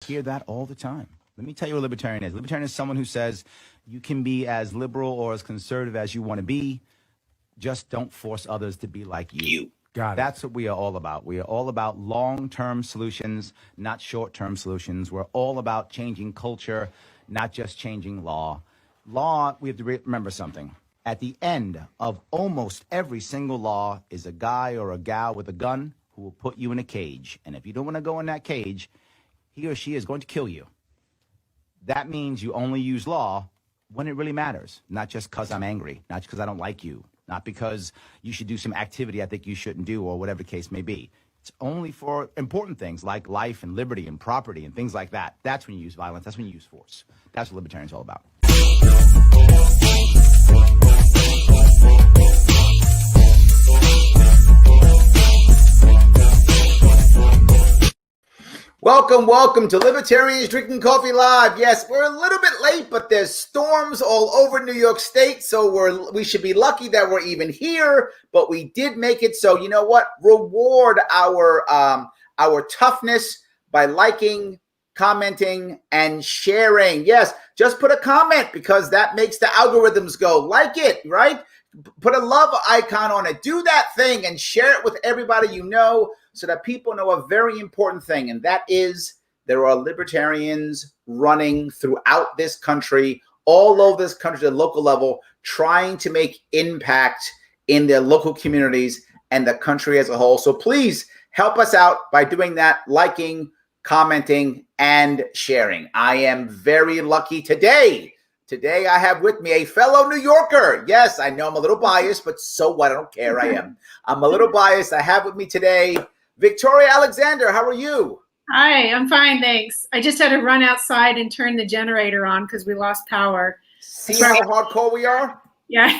hear that all the time. Let me tell you what a libertarian is. Libertarian is someone who says you can be as liberal or as conservative as you want to be. Just don't force others to be like you. Got it. That's what we are all about. We are all about long-term solutions, not short-term solutions. We're all about changing culture, not just changing law. Law, we have to remember something. At the end of almost every single law is a guy or a gal with a gun who will put you in a cage. And if you don't want to go in that cage, he or she is going to kill you. That means you only use law when it really matters, not just because I'm angry, not because I don't like you, not because you should do some activity I think you shouldn't do or whatever the case may be. It's only for important things like life and liberty and property and things like that. That's when you use violence. That's when you use force. That's what libertarians are all about. Welcome to Libertarians Drinking Coffee Live. Yes, we're a little bit late, but there's storms all over New York State, so we should be lucky that we're even here, but we did make it. So you know what? Reward our toughness by liking, commenting, and sharing. Yes, just put a comment because that makes the algorithms go. Like it, right? Put a love icon on it. Do that thing and share it with everybody you know so that people know a very important thing, and that is there are libertarians running throughout this country, all over this country at the local level, trying to make impact in their local communities and the country as a whole. So please help us out by doing that, liking, commenting, and sharing. I am very lucky today. Today I have with me a fellow New Yorker. Yes, I know I'm a little biased, but so what? I don't care. I am. I'm a little biased. I have with me today Victoria Alexander. How are you? Hi, I'm fine, thanks. I just had to run outside and turn the generator on because we lost power. See how hardcore we are? Yeah.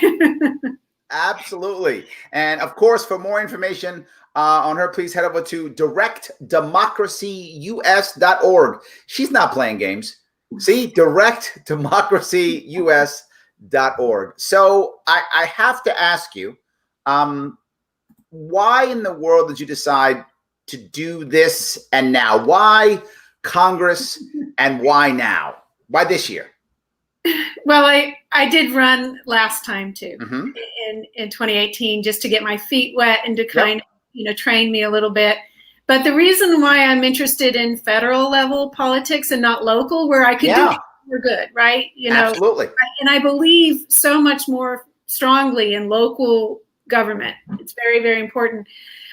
Absolutely. And of course, for more information on her, please head over to directdemocracyus.org. She's not playing games. See, directdemocracyus.org. So I have to ask you, why in the world did you decide to do this and now? Why Congress and why now? Why this year? Well, I did run last time too, in 2018, just to get my feet wet and to kind of, train me a little bit. But the reason why I'm interested in federal level politics and not local, where I could do it for good, right? Absolutely. And I believe so much more strongly in local government. It's very, very important.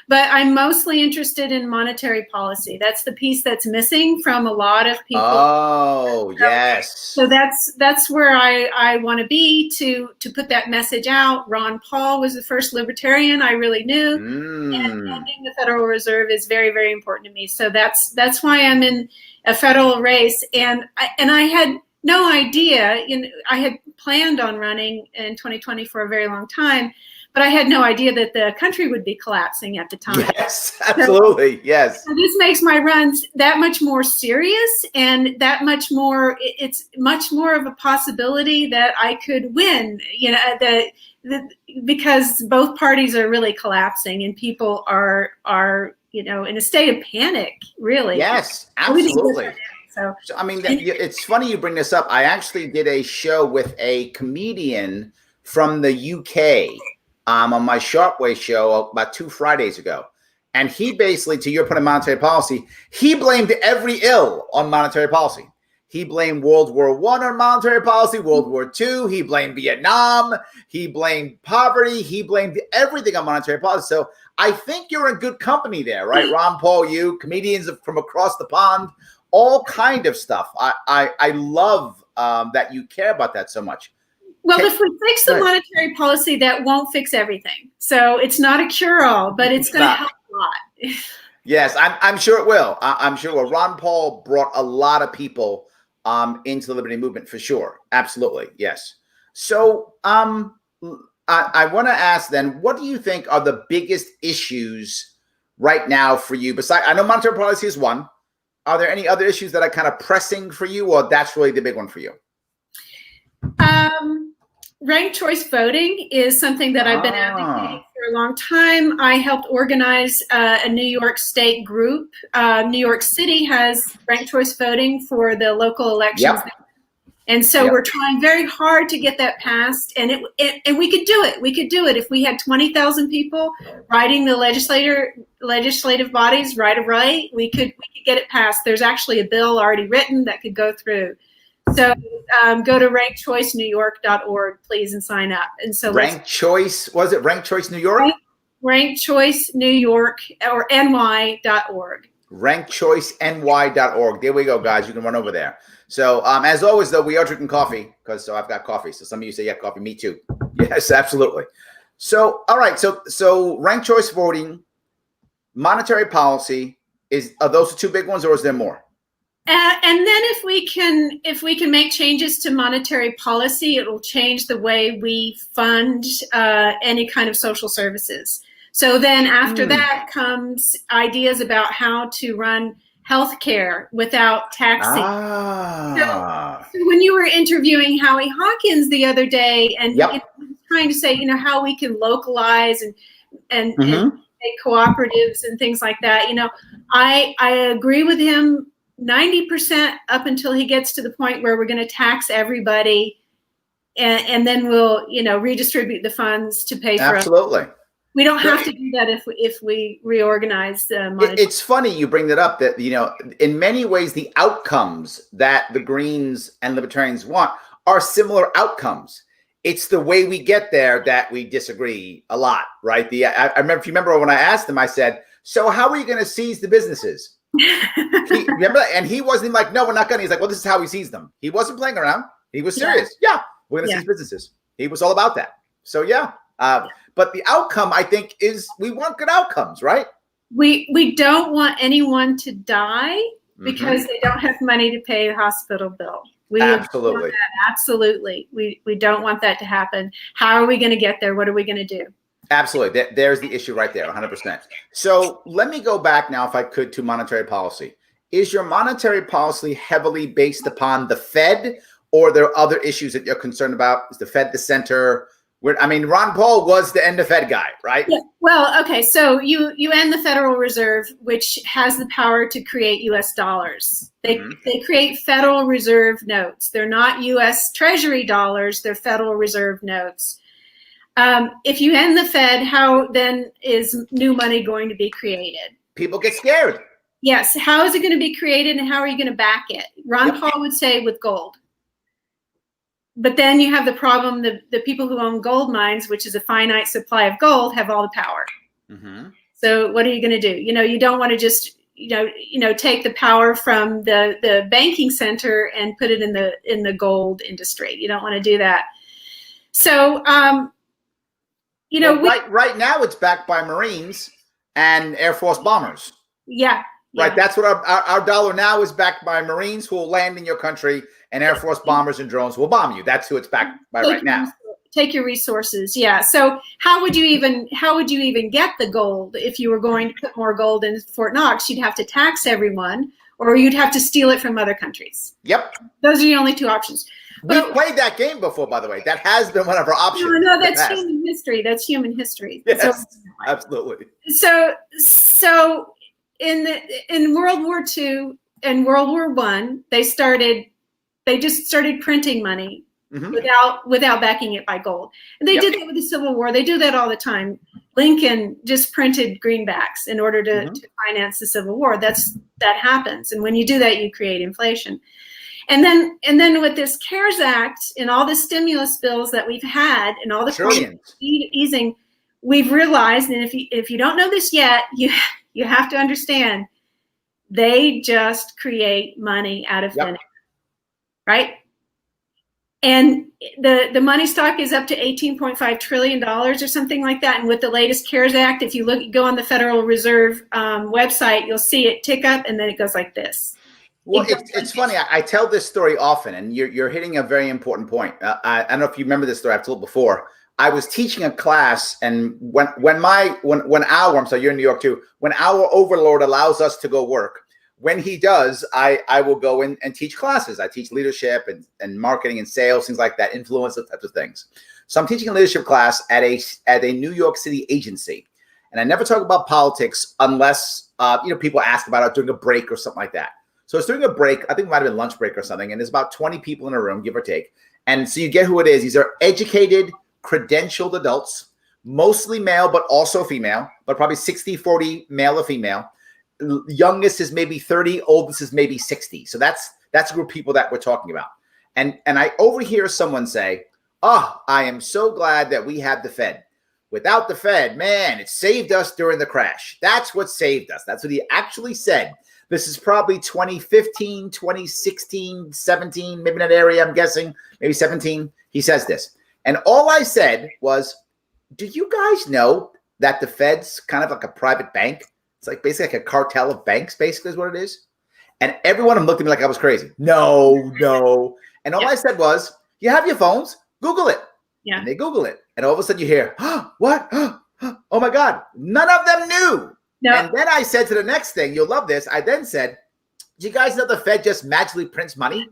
But I'm mostly interested in monetary policy. That's the piece that's missing from a lot of people. Oh, yes. So that's where I want to be to put that message out. Ron Paul was the first libertarian I really knew. And ending the Federal Reserve is very, very important to me. So that's why I'm in a federal race. And I had no idea. I had planned on running in 2020 for a very long time. But I had no idea that the country would be collapsing at the time. Yes, absolutely. Yes. So this makes my runs that much more serious and that much more, it's much more of a possibility that I could win, because both parties are really collapsing and people are in a state of panic, really. Yes, absolutely. So I mean, it's funny you bring this up. I actually did a show with a comedian from the UK. On my Sharpe show about 2 Fridays ago. And he basically, to your point of monetary policy, he blamed every ill on monetary policy. He blamed World War I on monetary policy, World War II. He blamed Vietnam. He blamed poverty. He blamed everything on monetary policy. So I think you're in good company there, right? Ron Paul, you, comedians from across the pond, all kind of stuff. I love that you care about that so much. Well, if we fix the monetary policy, that won't fix everything. So it's not a cure-all, but it's going to help a lot. Yes, I'm sure it will. I'm sure it will. Ron Paul brought a lot of people into the liberty movement for sure. Absolutely, yes. So I want to ask then, what do you think are the biggest issues right now for you? Besides, I know monetary policy is one. Are there any other issues that are kind of pressing for you, or that's really the big one for you? Ranked choice voting is something that I've been advocating for a long time. I helped organize a New York State group. New York City has ranked choice voting for the local elections. Yep. And so we're trying very hard to get that passed, and and we could do it. We could do it if we had 20,000 people writing the legislative bodies right of right. We could get it passed. There's actually a bill already written that could go through. So go to rankchoicenewyork.org, please, and sign up. And so Rank Choice, was it Rank Choice New York? Rank Choice New York or ny.org. Rankchoiceny.org. There we go, guys. You can run over there. So as always, though, we are drinking coffee because I've got coffee. So some of you say, yeah, coffee. Me too. Yes, absolutely. So, all right. So ranked choice voting, monetary policy, are those the two big ones, or is there more? And then if we can make changes to monetary policy, it will change the way we fund any kind of social services. So then after that comes ideas about how to run healthcare without taxing. So when you were interviewing Howie Hawkins the other day, and trying to say, how we can localize and make cooperatives and things like that, I agree with him 90% up until he gets to the point where we're going to tax everybody, and then we'll redistribute the funds to pay for it. Absolutely. We don't have to do that if we reorganize the money. It's funny you bring that up, that, in many ways, the outcomes that the Greens and Libertarians want are similar outcomes. It's the way we get there that we disagree a lot, right? I remember, if you remember when I asked him, I said, so how are you going to seize the businesses? Remember? And he wasn't even like, no, we're not going to. He's like, well, this is how we seize them. He wasn't playing around. He was serious. Yeah, we're going to seize businesses. He was all about that. So, but the outcome, I think, is we want good outcomes, right? We don't want anyone to die because they don't have money to pay the hospital bill. Absolutely. Absolutely. We don't want that to happen. How are we going to get there? What are we going to do? Absolutely. There's the issue right there, 100%. So let me go back now, if I could, to monetary policy. Is your monetary policy heavily based upon the Fed, or are there other issues that you're concerned about? Is the Fed the center? Ron Paul was the end of Fed guy, right? Yeah. Well, okay. So you end the Federal Reserve, which has the power to create U.S. dollars. They create Federal Reserve notes. They're not U.S. Treasury dollars. They're Federal Reserve notes. If you end the Fed, how then is new money going to be created? People get scared. Yes. How is it going to be created, and how are you going to back it? Ron Paul would say with gold. But then you have the problem, the people who own gold mines, which is a finite supply of gold, have all the power. So what are you going to do? You don't want to just, take the power from the banking center and put it in the gold industry. You don't want to do that. So, right now it's backed by Marines and Air Force bombers. Yeah. Right. That's what our dollar now is backed by Marines who will land in your country, and Air Force bombers and drones will bomb you. That's who it's backed by right now. Take your resources. Yeah. So how would you even get the gold if you were going to put more gold in Fort Knox? You'd have to tax everyone, or you'd have to steal it from other countries. Yep. Those are the only two options. We've played that game before, by the way. That has been one of our options. No, that's human history. That's human history. Yes, absolutely. So in World War II and World War I, they just started printing money without backing it by gold. And they did that with the Civil War. They do that all the time. Lincoln just printed greenbacks in order to finance the Civil War. That happens. And when you do that, you create inflation. And then with this CARES Act and all the stimulus bills that we've had and all the easing, we've realized, and if you don't know this yet, you have to understand, they just create money out of thin air, right? And the money stock is up to $18.5 trillion or something like that. And with the latest CARES Act, if you go on the Federal Reserve website, you'll see it tick up, and then it goes like this. Well, it's funny. I tell this story often, and you're hitting a very important point. I don't know if you remember this story I've told before. I was teaching a class, and when our, I'm sorry, you're in New York too, when our overlord allows us to go work, when he does, I will go in and teach classes. I teach leadership and marketing and sales, things like that, influence, those types of things. So I'm teaching a leadership class at a New York City agency. And I never talk about politics unless, people ask about it during a break or something like that. So it's during a break. I think it might have been lunch break or something. And there's about 20 people in a room, give or take. And so you get who it is. These are educated, credentialed adults, mostly male, but also female, but probably 60-40 male or female. Youngest is maybe 30, oldest is maybe 60. So that's a group of people that we're talking about. And I overhear someone say, "Oh, I am so glad that we have the Fed. Without the Fed, man, it saved us during the crash. That's what saved us." That's what he actually said. This is probably 2015, 2016, 17, maybe in that area, I'm guessing, maybe 17. He says this. And all I said was, do you guys know that the Fed's kind of like a private bank? It's like basically like a cartel of banks, basically is what it is. And everyone looked at me like I was crazy. No. And all I said was, you have your phones, Google it. Yeah. And they Google it. And all of a sudden you hear, what? Oh my God. None of them knew. No. And then I said to the next thing, you'll love this. I then said, do you guys know the Fed just magically prints money?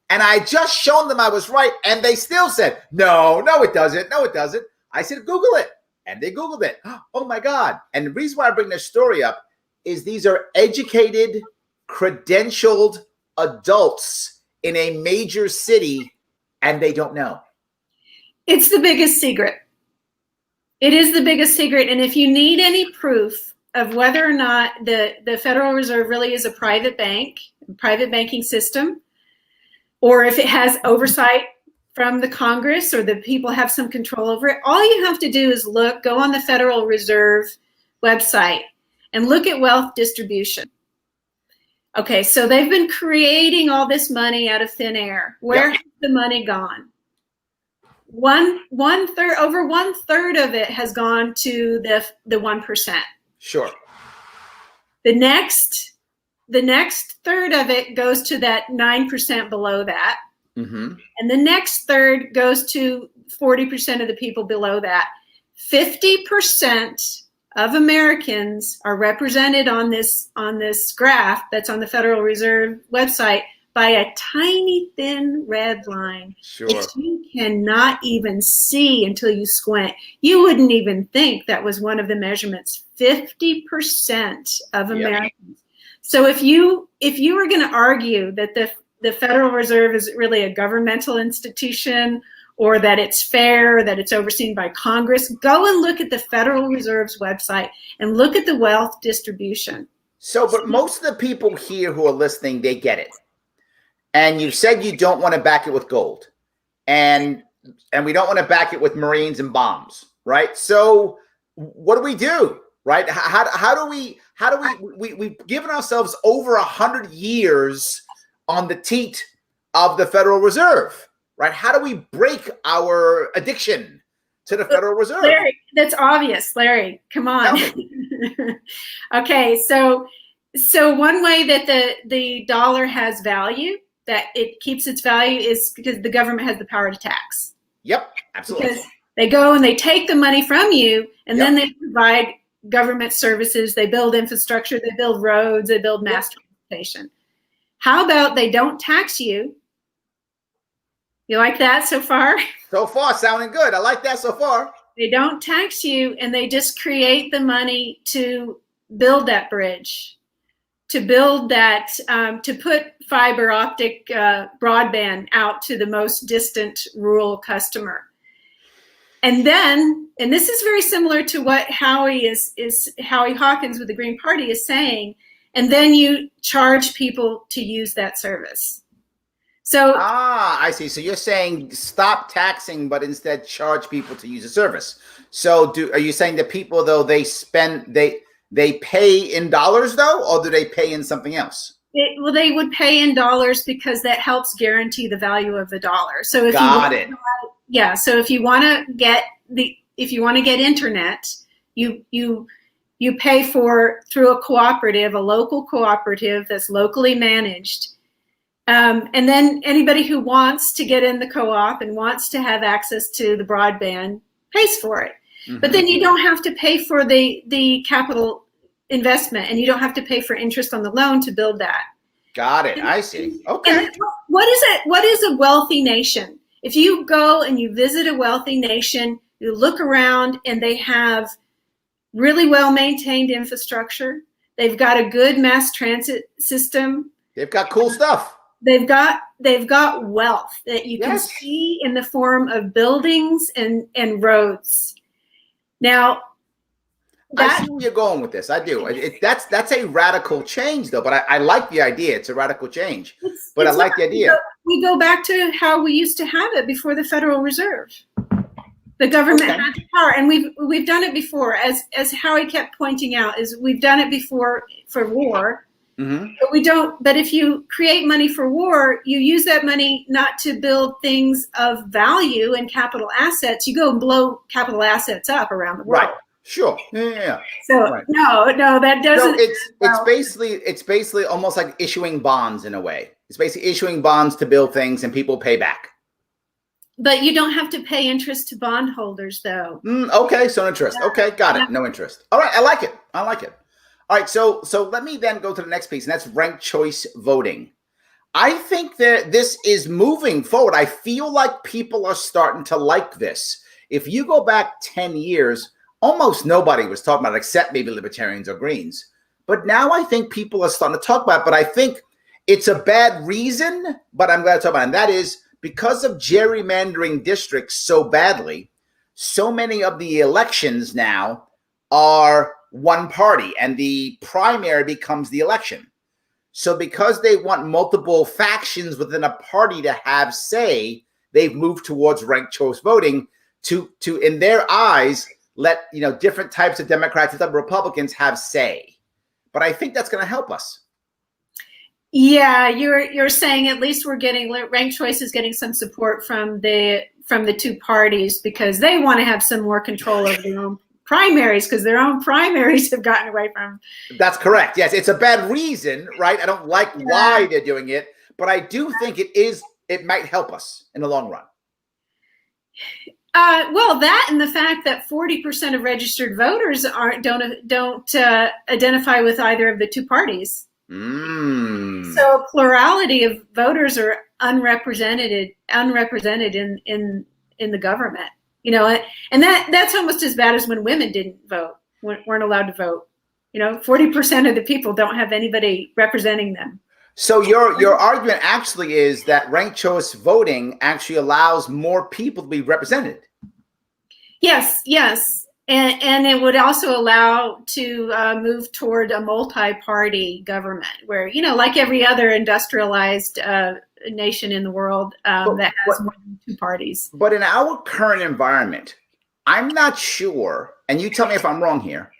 And I just shown them I was right. And they still said, no, it doesn't. No, it doesn't. I said, Google it. And they Googled it. Oh my God. And the reason why I bring this story up is these are educated, credentialed adults in a major city, and they don't know. It's the biggest secret. It is the biggest secret. And if you need any proof of whether or not the Federal Reserve really is a private bank, private banking system, or if it has oversight from the Congress or the people have some control over it, all you have to do is go on the Federal Reserve website and look at wealth distribution. Okay, so they've been creating all this money out of thin air. Where has the money gone? Over one third of it has gone to the 1%. Sure. The next third of it goes to that 9% below that. Mm-hmm. And the next third goes to 40% of the people below that. 50% of Americans are represented on this graph that's on the Federal Reserve website by a tiny thin red line. Sure. That you cannot even see until you squint. You wouldn't even think that was one of the measurements. 50% of Americans. Yep. So if you were going to argue that the Federal Reserve is really a governmental institution, or that it's fair, that it's overseen by Congress, go and look at the Federal Reserve's website and look at the wealth distribution. So, but most of the people here who are listening, they get it. And you said you don't want to back it with gold. And we don't want to back it with Marines and bombs, right? So what do we do, right? How do we've given ourselves over 100 years on the teat of the Federal Reserve, right? How do we break our addiction to the Federal Reserve? Larry, that's obvious. Larry, come on. Okay, so one way that the dollar has value, that it keeps its value, is because the government has the power to tax. Yep, absolutely. Because they go and they take the money from you, and then they provide government services. They build infrastructure, they build roads, they build mass transportation. How about they don't tax you? You like that so far? So far, sounding good. I like that so far. They don't tax you, and they just create the money to build that bridge, to build that, to put fiber optic broadband out to the most distant rural customer. And then, and this is very similar to what Howie Hawkins with the Green Party is saying, and then you charge people to use that service. So I see. So you're saying stop taxing, but instead charge people to use the service. So are you saying that people, though, they pay in dollars, though, or do they pay in something else? Well, they would pay in dollars because that helps guarantee the value of the dollar. So if So if you want to get internet, you pay for through a cooperative, a local cooperative that's locally managed. And then anybody who wants to get in the co-op and wants to have access to the broadband pays for it. Mm-hmm. But then you don't have to pay for the capital investment, and you don't have to pay for interest on the loan to build that. Got it. I see. Okay. What is a wealthy nation? If you go and you visit a wealthy nation, you look around and they have really well-maintained infrastructure. They've got a good mass transit system. They've got cool stuff. They've got wealth that you can see in the form of buildings and roads. Now, I see where you're going with this. I do. That's a radical change, though. But I like the idea. It's a radical change. But I like the idea. We go back to how we used to have it before the Federal Reserve. The government had the power, and we've done it before. As Howie kept pointing out, is we've done it before for war. Mm-hmm. But we don't. But if you create money for war, you use that money not to build things of value and capital assets. You go and blow capital assets up around the world. Right. Sure. Yeah. So no, that doesn't. No, it's basically almost like issuing bonds in a way. It's basically issuing bonds to build things, and people pay back. But you don't have to pay interest to bondholders, though. Okay, so interest. Okay, got it. No interest. All right, I like it. All right, so let me then go to the next piece, and that's ranked choice voting. I think that this is moving forward. I feel like people are starting to like this. If you go back 10 years, almost nobody was talking about it except maybe libertarians or Greens. But now I think people are starting to talk about it. But I think it's a bad reason, but I'm glad to talk about it. And that is because of gerrymandering districts so badly, so many of the elections now are one party and the primary becomes the election. So because they want multiple factions within a party to have say, they've moved towards ranked choice voting to in their eyes, let different types of Democrats and Republicans have say. But I think that's going to help us. Yeah, you're saying at least we're getting ranked choice is getting some support from the two parties because they want to have some more control over their own primaries because their own primaries have gotten away from. That's correct. Yes, it's a bad reason, right? I don't like why they're doing it, but I do think it might help us in the long run. Well, that and the fact that 40% of registered voters don't identify with either of the two parties. So a plurality of voters are unrepresented in the government. And that's almost as bad as when women didn't vote, weren't allowed to vote. 40% of the people don't have anybody representing them. So your argument actually is that ranked choice voting actually allows more people to be represented. Yes. And it would also allow to move toward a multi-party government where, like every other industrialized nation in the world that has more than two parties. But in our current environment, I'm not sure, and you tell me if I'm wrong here,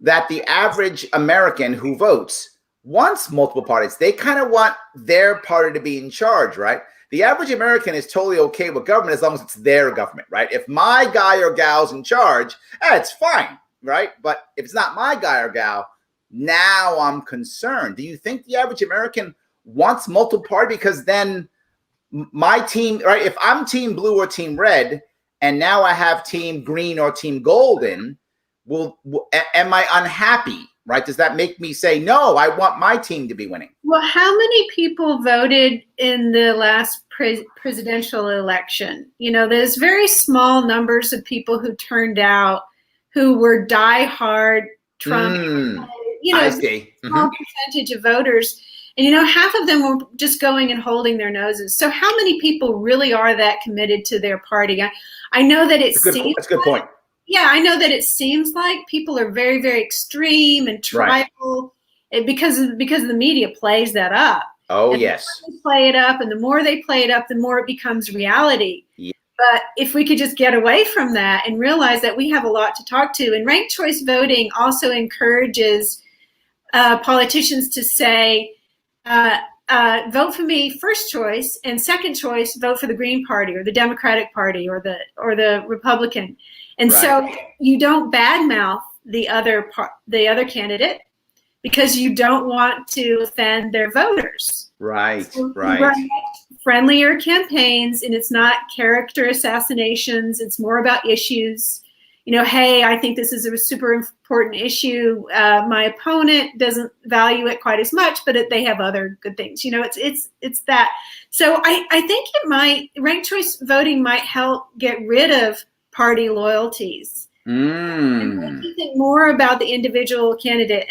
that the average American who votes wants multiple parties. They kind of want their party to be in charge, right? The average American is totally okay with government as long as it's their government, right? If my guy or gal's in charge, it's fine, right? But if it's not my guy or gal, now I'm concerned. Do you think the average American wants multiple party? Because then my team, right? If I'm team blue or team red, and now I have team green or team golden, am I unhappy? Right? Does that make me say, no, I want my team to be winning? Well, how many people voted in the last presidential election? There's very small numbers of people who turned out who were diehard Trump. I see. Small percentage of voters. And, half of them were just going and holding their noses. So how many people really are that committed to their party? I know that that's a good point. Yeah, I know that it seems like people are very, very extreme and tribal because the media plays that up. Oh, and yes. The more they play it up, and the more they play it up, the more it becomes reality. Yeah. But if we could just get away from that and realize that we have a lot to talk to, and ranked choice voting also encourages politicians to say, vote for me first choice, and second choice, vote for the Green Party or the Democratic Party or the Republican. And so you don't badmouth the other candidate because you don't want to offend their voters. Right. So you run friendlier campaigns, and it's not character assassinations. It's more about issues. hey, I think this is a super important issue. My opponent doesn't value it quite as much, but they have other good things. It's that. So I think ranked choice voting might help get rid of party loyalties and make you think more about the individual candidate.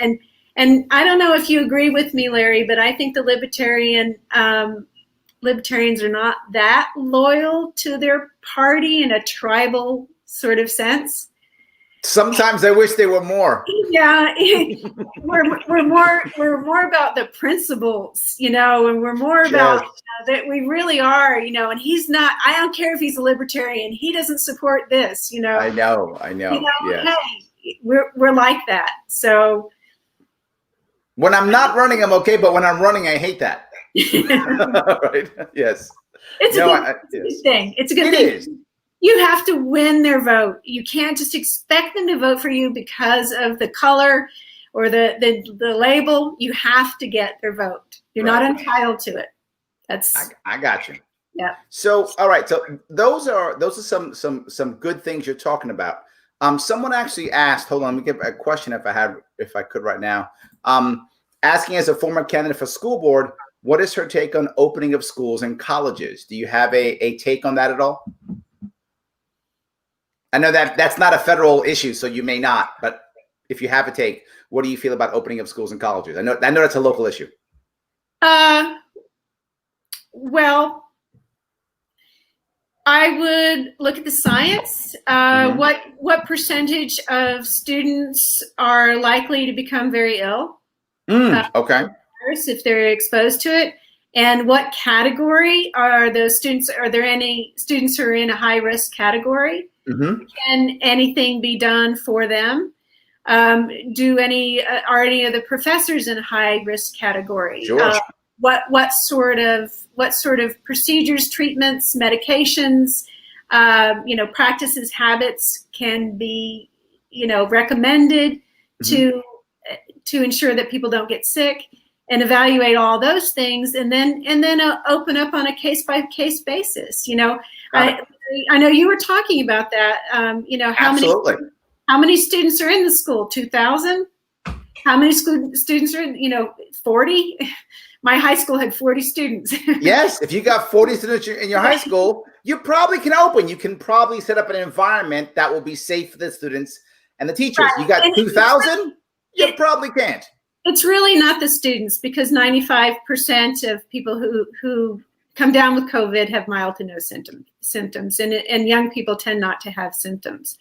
And I don't know if you agree with me, Larry, but I think the libertarians are not that loyal to their party in a tribal sort of sense. Sometimes I wish they were more. Yeah, we're more about the principles, and we're more about that we really are, and he's not. I don't care if he's a libertarian. He doesn't support this, I know. Yes. Hey, we're like that. So when I'm not running, I'm okay, but when I'm running, I hate that. Right? Yes. It's a good thing. It's a good thing. It is. You have to win their vote. You can't just expect them to vote for you because of the color or the label. You have to get their vote. You're not entitled to it. I got you. Yeah. So all right. So those are some good things you're talking about. Someone actually asked. Hold on. Let me get a question if I could right now. Asking as a former candidate for school board, what is her take on opening of schools and colleges? Do you have a take on that at all? I know that's not a federal issue, so you may not. But if you have a take, what do you feel about opening of schools and colleges? I know that's a local issue. Well, I would look at the science. What percentage of students are likely to become very ill? Okay. If they're exposed to it, and what category are those students? Are there any students who are in a high risk category? Can anything be done for them? Are any of the professors in a high risk category? Sure. What sort of procedures, treatments, medications, practices, habits can be, recommended to ensure that people don't get sick, and evaluate all those things, and then open up on a case by case basis. I know you were talking about that. Absolutely. How many students are in the school? 2,000. How many students are in? 40. My high school had 40 students. Yes, if you got 40 students in your high school, you probably can open. You can probably set up an environment that will be safe for the students and the teachers. You got 2,000, you probably can't. It's really not the students, because 95% of people who come down with COVID have mild to no symptoms, and young people tend not to have symptoms.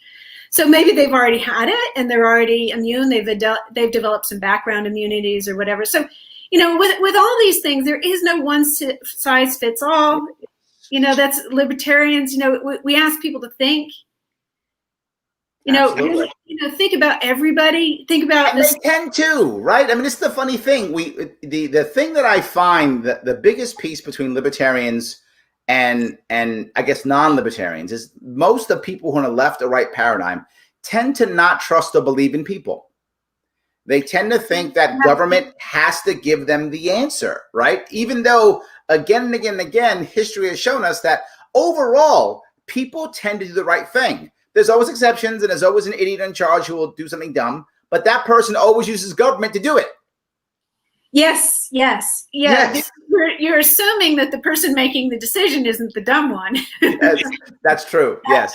So maybe they've already had it and they're already immune. They've developed some background immunities or whatever. So, with all these things, there is no one size fits all. That's libertarians. We ask people to think. Absolutely. Think about everybody. Think about this. They tend to, right? I mean, it's the funny thing. The thing that I find that the biggest piece between libertarians and I guess non-libertarians is most of the people who are in a left or right paradigm tend to not trust or believe in people. They tend to think that government has to give them the answer, right? Even though again and again and again, history has shown us that overall, people tend to do the right thing. There's always exceptions, and there's always an idiot in charge who will do something dumb, but that person always uses government to do it. Yes. You're assuming that the person making the decision isn't the dumb one. Yes, that's true. Yes.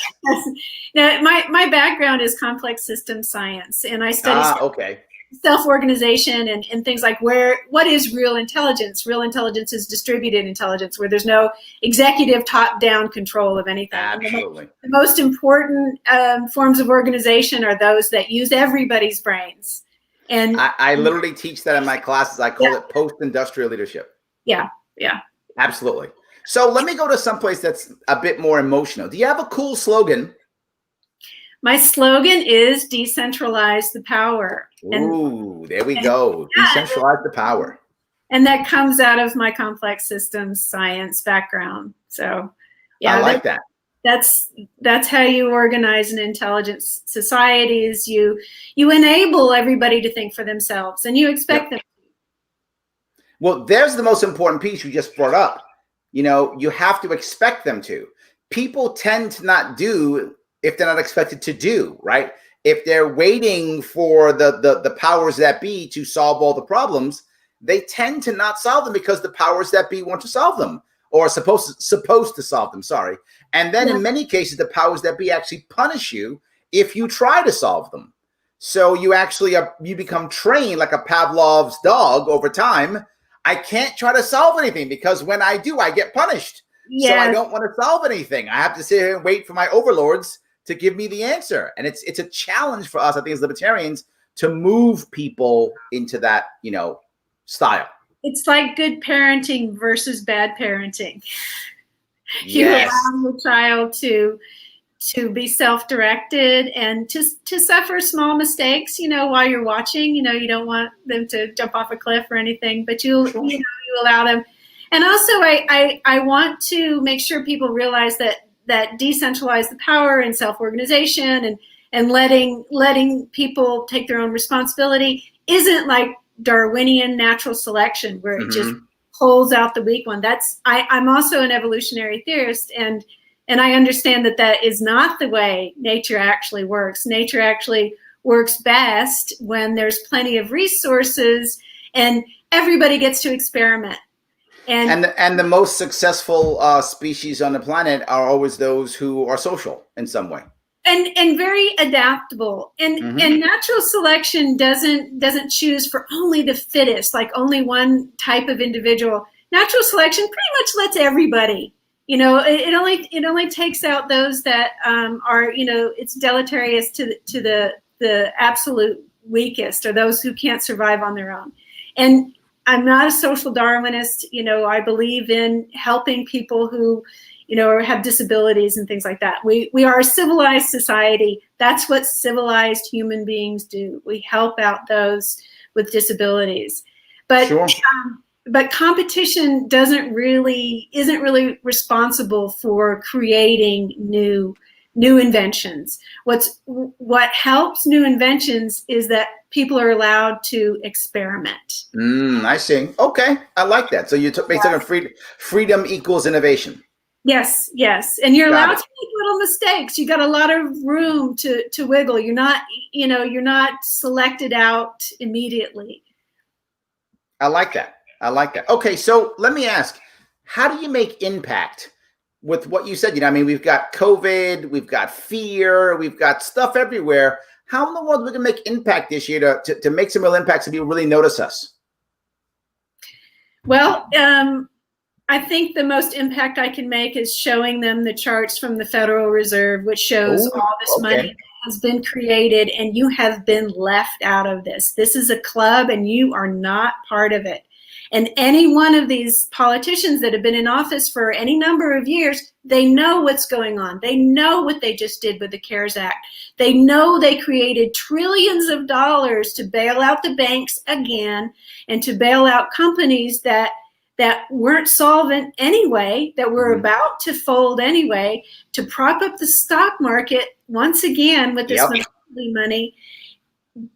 Now, my background is complex system science, and I study self-organization and things like what is real intelligence? Real intelligence is distributed intelligence, where there's no executive top-down control of anything. Absolutely. The most important forms of organization are those that use everybody's brains. And I literally teach that in my classes. I call it post-industrial leadership. Yeah. Absolutely. So let me go to someplace that's a bit more emotional. Do you have a cool slogan? My slogan is decentralize the power. Ooh, there we go. Decentralize the power. And that comes out of my complex systems science background. So I like that. That's how you organize an intelligent society, is you enable everybody to think for themselves, and you expect them to. Well, there's the most important piece you just brought up. You have to expect them to. People tend to not do if they're not expected to do, right? If they're waiting for the powers that be to solve all the problems, they tend to not solve them because the powers that be want to solve them, or are supposed to solve them, sorry. And then in many cases, the powers that be actually punish you if you try to solve them. So you actually you become trained like a Pavlov's dog over time. I can't try to solve anything because when I do, I get punished. Yes. So I don't want to solve anything. I have to sit here and wait for my overlords to give me the answer. And it's a challenge for us, I think, as libertarians, to move people into that, style. It's like good parenting versus bad parenting. Yes. You allow your child to be self-directed and to suffer small mistakes, while you're watching. You don't want them to jump off a cliff or anything, but you allow them. And also I want to make sure people realize that decentralize the power and self-organization and letting people take their own responsibility isn't like Darwinian natural selection where it just pulls out the weak one. I'm also an evolutionary theorist, and I understand that is not the way nature actually works. Nature actually works best when there's plenty of resources and everybody gets to experiment. And the most successful species on the planet are always those who are social in some way. And very adaptable. And natural selection doesn't choose for only the fittest, like only one type of individual. Natural selection pretty much lets everybody. It only takes out those that are, it's deleterious to the absolute weakest, or those who can't survive on their own. And I'm not a social Darwinist. I believe in helping people who, have disabilities and things like that. We are a civilized society. That's what civilized human beings do. We help out those with disabilities. But sure. But competition isn't really responsible for creating new inventions. What helps new inventions is that people are allowed to experiment. I see. Okay, I like that. So you took freedom equals innovation. Yes, and you're allowed to make little mistakes. You got a lot of room to wiggle. You're not selected out immediately. I like that. Okay, so let me ask, how do you make impact with what you said? We've got COVID, we've got fear, we've got stuff everywhere. How in the world are we going to make impact this year to make some real impacts so people really notice us? Well, I think the most impact I can make is showing them the charts from the Federal Reserve, which shows all this money has been created and you have been left out of this. This is a club and you are not part of it. And any one of these politicians that have been in office for any number of years, they know what's going on. They know what they just did with the CARES Act. They know they created trillions of dollars to bail out the banks again and to bail out companies that weren't solvent anyway, that were about to fold anyway, to prop up the stock market once again with this money.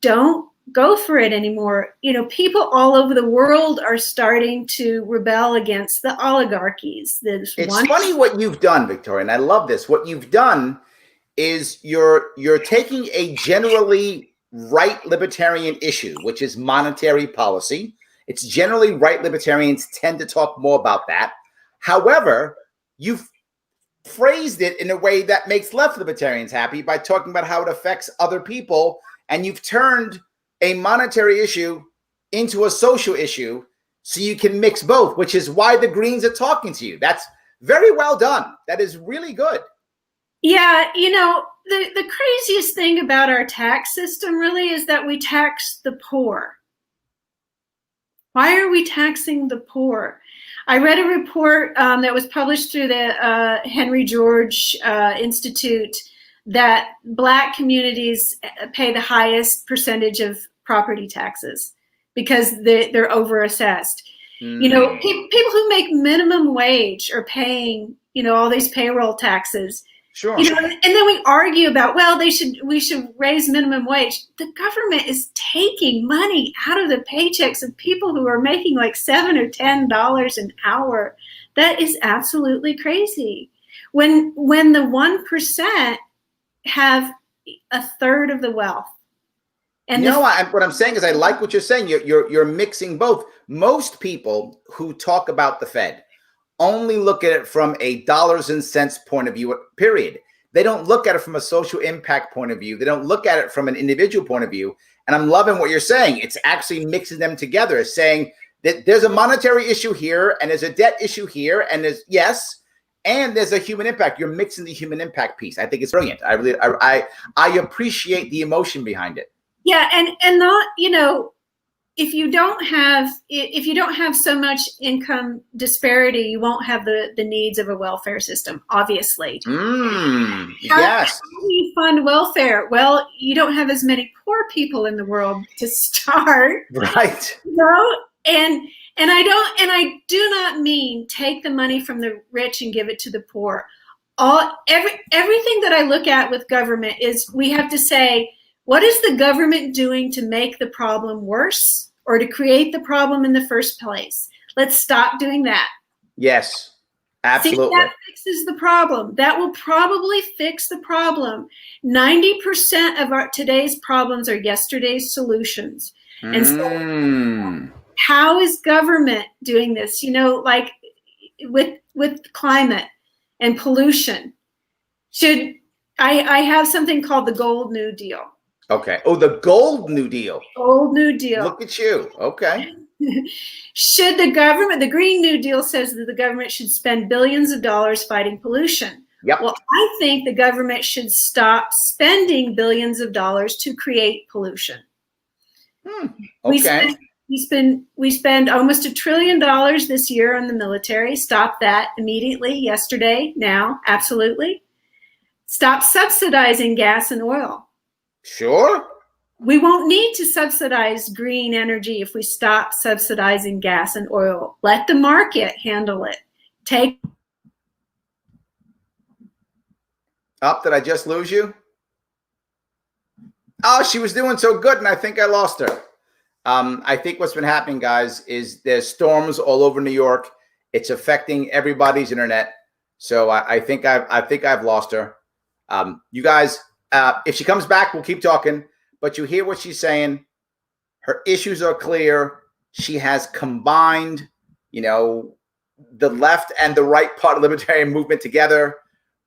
Don't go for it anymore. People all over the world are starting to rebel against the oligarchies. It's funny what you've done, Victoria, and I love this. What you've done is you're taking a generally right libertarian issue, which is monetary policy. It's generally right libertarians tend to talk more about that. However, you've phrased it in a way that makes left libertarians happy by talking about how it affects other people, and you've turned a monetary issue into a social issue so you can mix both, which is why the Greens are talking to you. That's very well done. That is really good. Yeah, the craziest thing about our tax system really is that we tax the poor. Why are we taxing the poor? I read a report that was published through the Henry George Institute that Black communities pay the highest percentage of property taxes because they're overassessed. People who make minimum wage are paying, all these payroll taxes. Sure. And then we argue about, we should raise minimum wage. The government is taking money out of the paychecks of people who are making like $7 or $10 an hour. That is absolutely crazy. When the 1% have a third of the wealth. And what I'm saying is, I like what you're saying. You're mixing both. Most people who talk about the Fed only look at it from a dollars and cents point of view, period. They don't look at it from a social impact point of view. They don't look at it from an individual point of view. And I'm loving what you're saying. It's actually mixing them together, saying that there's a monetary issue here and there's a debt issue here, and and there's a human impact. You're mixing the human impact piece. I think it's brilliant. I appreciate the emotion behind it. Yeah, and not, if you don't have so much income disparity, you won't have the needs of a welfare system, obviously. Yes. How do you fund welfare? Well, you don't have as many poor people in the world to start. Right. And I do not mean take the money from the rich and give it to the poor. Everything that I look at with government is, we have to say, what is the government doing to make the problem worse or to create the problem in the first place? Let's stop doing that. Yes, absolutely. See, that fixes the problem. That will probably fix the problem. 90% of today's problems are yesterday's solutions. And so how is government doing this? Like with climate and pollution. I have something called the Gold New Deal. Okay. Oh, the Gold New Deal. Gold New Deal. Look at you. Okay. Should the government, the Green New Deal says that the government should spend billions of dollars fighting pollution. Yep. Well, I think the government should stop spending billions of dollars to create pollution. Okay. We spend almost $1 trillion this year on the military. Stop that immediately, yesterday, now, absolutely. Stop subsidizing gas and oil. Sure. We won't need to subsidize green energy if we stop subsidizing gas and oil. Let the market handle it. Did I just lose you? Oh, she was doing so good, and I think I lost her. I think what's been happening, guys, is there's storms all over New York. It's affecting everybody's internet. So I think I've lost her. You guys, if she comes back, we'll keep talking. But you hear what she's saying. Her issues are clear. She has combined, the left and the right part of the libertarian movement together,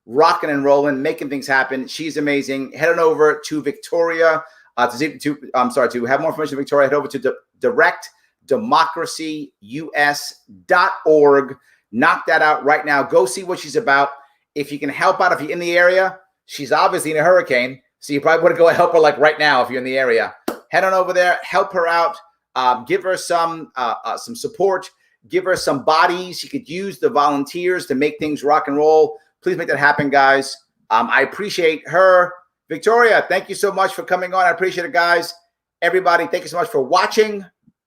rocking and rolling, making things happen. She's amazing. Head on over to Victoria. To have more information on Victoria, head over to directdemocracyus.org. Knock that out right now. Go see what she's about. If you can help out, if you're in the area, she's obviously in a hurricane, so you probably want to go help her like right now if you're in the area. Head on over there, help her out, give her some support, give her some bodies. She could use the volunteers to make things rock and roll. Please make that happen, guys. I appreciate her. Victoria, thank you so much for coming on. I appreciate it, guys. Everybody, thank you so much for watching.